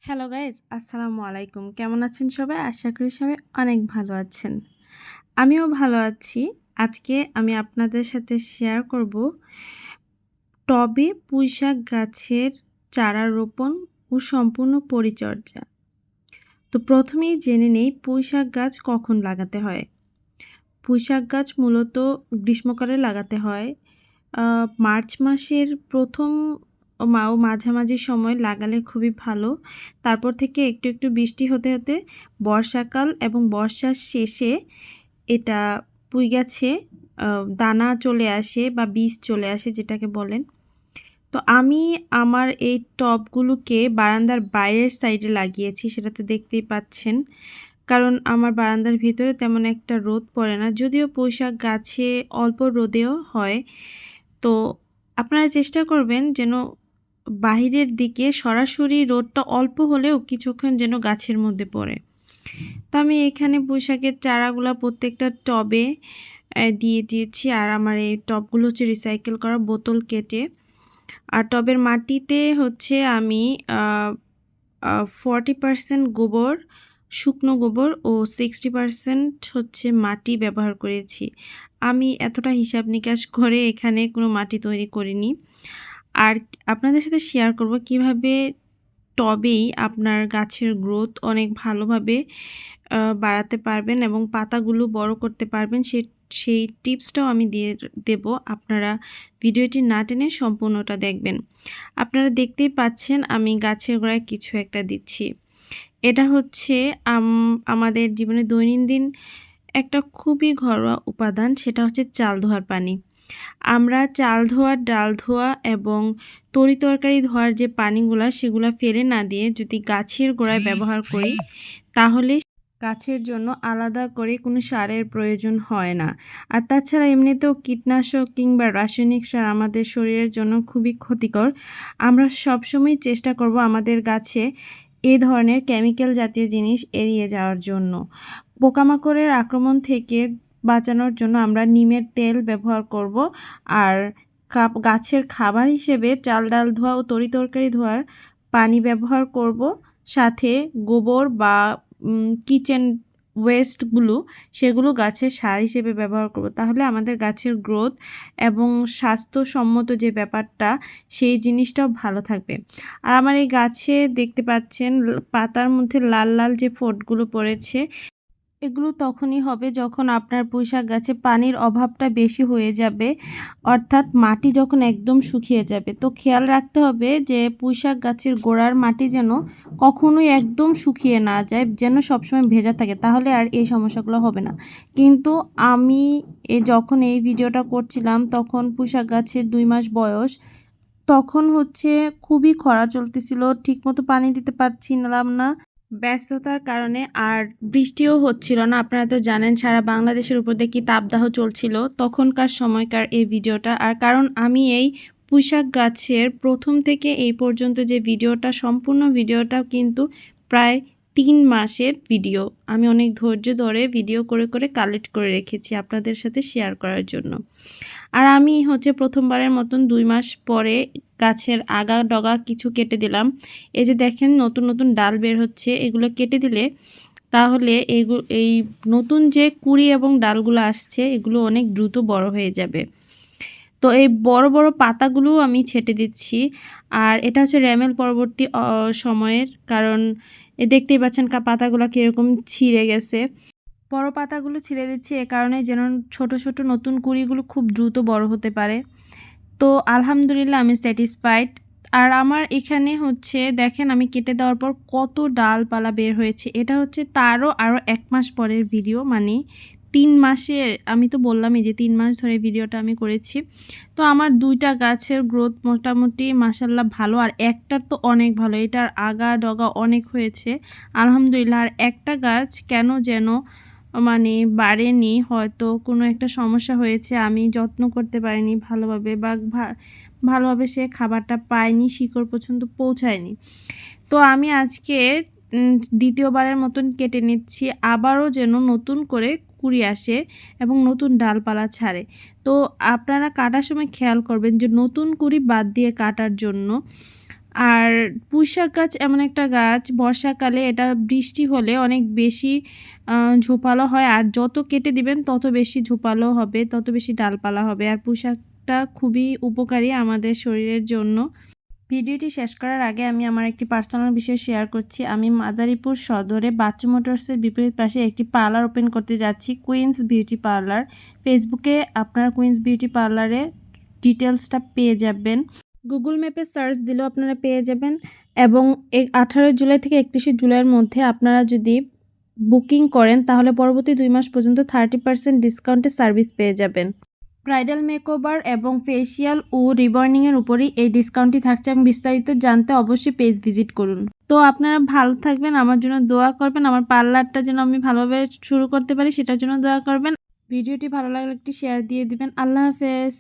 Hello guys, আসসালামু আলাইকুম। কেমন আছেন সবাই? আশা করি সবাই অনেক ভালো আছেন। আমিও ভালো আছি। আজকে আমি আপনাদের সাথে শেয়ার করব টবে পুঁইশাক গাছের চারা রোপণ ও সম্পূর্ণ পরিচর্যা। তো প্রথমেই জেনে নেই পুঁইশাক গাছ কখন লাগাতে হয়। পুঁইশাক গাছ মূলত গ্রীষ্মকালে লাগাতে হয়। মার্চ মাসের প্রথম ও মাঝামাঝি সময় লাগালে খুবই ভালো। তারপর থেকে একটু একটু বৃষ্টি হতে হতে বর্ষাকাল এবং বর্ষার শেষে এটা পুঁই গাছে দানা চলে আসে বা বীজ চলে আসে যেটাকে বলেন। তো আমি আমার এই টবগুলোকে বারান্দার বাইরের সাইডে লাগিয়েছি, সেটা তো দেখতেই পাচ্ছেন। কারণ আমার বারান্দার ভিতরে তেমন একটা রোদ পড়ে না, যদিও পুঁইশাক গাছে অল্প রোদেও হয়। তো আপনারা চেষ্টা করবেন যেন বাহিরের দিকে সরাসরি রোদটা অল্প হলেও কিছুক্ষণ যেন গাছের মধ্যে পড়ে। তো আমি এখানে পুঁইশাকের চারাগুলা প্রত্যেকটা টবে দিয়ে দিয়েছি। আর আমার এই টবগুলো হচ্ছে রিসাইকেল করা বোতল কেটে। আর টবের মাটিতে হচ্ছে আমি 40% গোবর, শুকনো গোবর ও 60% হচ্ছে মাটি ব্যবহার করেছি। আমি এতটা হিসাব নিকাশ করে এখানে কোনো মাটি তৈরি করিনি। আর আপনাদের সাথে শেয়ার করব কিভাবে টবেই আপনার গাছের গ্রোথ অনেক ভালোভাবে বাড়াতে পারবেন এবং পাতাগুলো বড় করতে পারবেন। সেই টিপসটাও আমি দেব। আপনারা ভিডিওটি না টেনে সম্পূর্ণটা দেখবেন। আপনারা দেখতেই পাচ্ছেন আমি গাছের গোড়ায় কিছু একটা দিচ্ছি। এটা হচ্ছে আমাদের জীবনে দৈনন্দিন একটা খুবই ঘরোয়া উপাদান, সেটা হচ্ছে চাল ধোয়ার পানি। আমরা চাল ধোয়া, ডাল ধোয়া এবং তরিতরকারি ধোয়ার যে পানিগুলা সেগুলা ফেলে না দিয়ে যদি গাছের গোড়ায় ব্যবহার করি তাহলে গাছের জন্য আলাদা করে কোনো সারের প্রয়োজন হয় না। আর তাছাড়া এমনিতেও কীটনাশক কিংবা রাসায়নিক সার আমাদের শরীরের জন্য খুবই ক্ষতিকর। আমরা সবসময় চেষ্টা করব আমাদের গাছে এ ধরনের কেমিক্যাল জাতীয় জিনিস এড়িয়ে যাওয়ার জন্য। পোকামাকড়ের আক্রমণ থেকে বাঁচানোর জন্য আমরা নিমের তেল ব্যবহার করব। আর গাছের খাবার হিসেবে চাল ডাল ধোয়া ও তরিতরকারি ধোয়ার পানি ব্যবহার করব। সাথে গোবর বা কিচেন ওয়েস্টগুলো সেগুলো গাছের সার হিসেবে ব্যবহার করব। তাহলে আমাদের গাছের গ্রোথ এবং স্বাস্থ্যসম্মত যে ব্যাপারটা সেই জিনিসটাও ভালো থাকবে। আর আমার এই গাছে দেখতে পাচ্ছেন পাতার মধ্যে লাল লাল যে ফোঁটগুলো পড়েছে, এগুলো তখনই হবে যখন আপনার পুঁইশাক গাছে পানির অভাবটা বেশি হয়ে যাবে, অর্থাৎ মাটি যখন একদম শুকিয়ে যাবে। তো খেয়াল রাখতে হবে যে পুঁইশাক গাছের গোড়ার মাটি যেন কখনোই একদম শুকিয়ে না যায়, যেন সবসময় ভেজা থাকে, তাহলে আর এই সমস্যাগুলো হবে না। কিন্তু আমি যখন এই ভিডিওটা করছিলাম তখন পুঁইশাক গাছের 2 মাস বয়স। তখন হচ্ছে খুবই খরা চলতেছিল, ঠিকমতো পানি দিতে পারছিলাম না ব্যস্ততার কারণে, আর বৃষ্টিও হচ্ছিল না। আপনারা তো জানেন সারা বাংলাদেশের উপর দিয়ে কি তাপদাহ চলছিল তখনকার সময়কার এই ভিডিওটা। আর কারণ আমি এই পুঁইশাক গাছের প্রথম থেকে এই পর্যন্ত যে ভিডিওটা, সম্পূর্ণ ভিডিওটা কিন্তু প্রায় 3 মাসের ভিডিও। আমি অনেক ধৈর্য ধরে ভিডিও করে করে কালেক্ট করে রেখেছি আপনাদের সাথে শেয়ার করার জন্য। আর আমি হচ্ছে প্রথমবারের মতন 2 মাস পরে গাছের আগা ডগা কিছু কেটে দিলাম। এই যে দেখেন নতুন নতুন ডাল বের হচ্ছে, এগুলো কেটে দিলে তাহলে এই নতুন যে কুঁড়ি এবং ডালগুলো আসছে এগুলো অনেক দ্রুত বড় হয়ে যাবে। তো এই বড় বড় পাতাগুলো আমি ছেটে দিচ্ছি। আর এটা হচ্ছে র্যামেল পরবর্তী সময়ের, কারণ দেখতেই পাচ্ছেন পাতাগুলো কীরকম ছিঁড়ে গেছে। বড় পাতাগুলো ছিঁড়ে দিচ্ছি এ কারণে যেন ছোট ছোট নতুন কুঁড়িগুলো খুব দ্রুত বড় হতে পারে। তো আলহামদুলিল্লাহ আমি স্যাটিসফাইড। আর আমার এখানে হচ্ছে দেখেন আমি কেটে দেওয়ার পর কত ডালপালা বের হয়েছে। এটা হচ্ছে আরও 1 মাস পরের ভিডিও, মানে 3 মাসে, আমি তো বললামই যে 3 মাস ধরে ভিডিওটা আমি করেছি। তো আমার 2টা গাছের গ্রোথ মোটামুটি মাশাল্লাহ ভালো, আর একটার তো অনেক ভালো, এটার আগা ডগা অনেক হয়েছে আলহামদুলিল্লাহ। আর একটা গাছ কেন যেন মানে বাড়েনি, হয়তো কোনো একটা সমস্যা হয়েছে, আমি যত্ন করতে পারিনি ভালোভাবে বা ভালোভাবে সে খাবারটা পায়নি, শিকড় পর্যন্ত পৌঁছায়নি। তো আমি আজকে দ্বিতীয়বারের মতন কেটে নিচ্ছি, আবারও যেন নতুন করে কুঁড়ি আসে এবং নতুন ডালপালা ছাড়ে। তো আপনারা কাটার সময় খেয়াল করবেন যে নতুন কুঁড়ি বাদ দিয়ে কাটার জন্য। আর পুঁইশাক গাছ এমন একটা গাছ, বর্ষাকালে এটা বৃষ্টি হলে অনেক বেশি ঝোপালো হয়, আর যত কেটে দিবেন তত বেশি ঝোপালো হবে, তত বেশি ডালপালা হবে। আর পুঁইশাকটা খুবই উপকারী আমাদের শরীরের জন্য। ভিডিওটি শেষ করার আগে আমি আমার একটি পার্সোনাল বিষয় শেয়ার করছি। আমি মাদারীপুর সদরে বাচ্চু মোটরসের বিপরীত পাশে একটি পার্লার ওপেন করতে যাচ্ছি, কুইন্স বিউটি পার্লার। ফেসবুকে আপনারা কুইন্স বিউটি পার্লারে ডিটেলসটা পেয়ে যাবেন, গুগল ম্যাপে সার্চ দিলেও আপনারা পেয়ে যাবেন। এবং 18 জুলাই থেকে 31 জুলাইয়ের মধ্যে আপনারা যদি বুকিং করেন তাহলে পরবর্তী 2 মাস পর্যন্ত 30% ডিসকাউন্টে সার্ভিস পেয়ে যাবেন। ব্রাইডাল মেকওভার এবং ফেসিয়াল ও রিবর্নিংয়ের উপরই এই ডিসকাউন্টটি থাকছে, এবং বিস্তারিত জানতে অবশ্যই পেজ ভিজিট করুন। তো আপনারা ভালো থাকবেন, আমার জন্য দোয়া করবেন, আমার পার্লারটা যেন আমি ভালোভাবে শুরু করতে পারি সেটার জন্য দোয়া করবেন। ভিডিওটি ভালো লাগলে একটি শেয়ার দিয়ে দিবেন। আল্লাহ হাফেজ।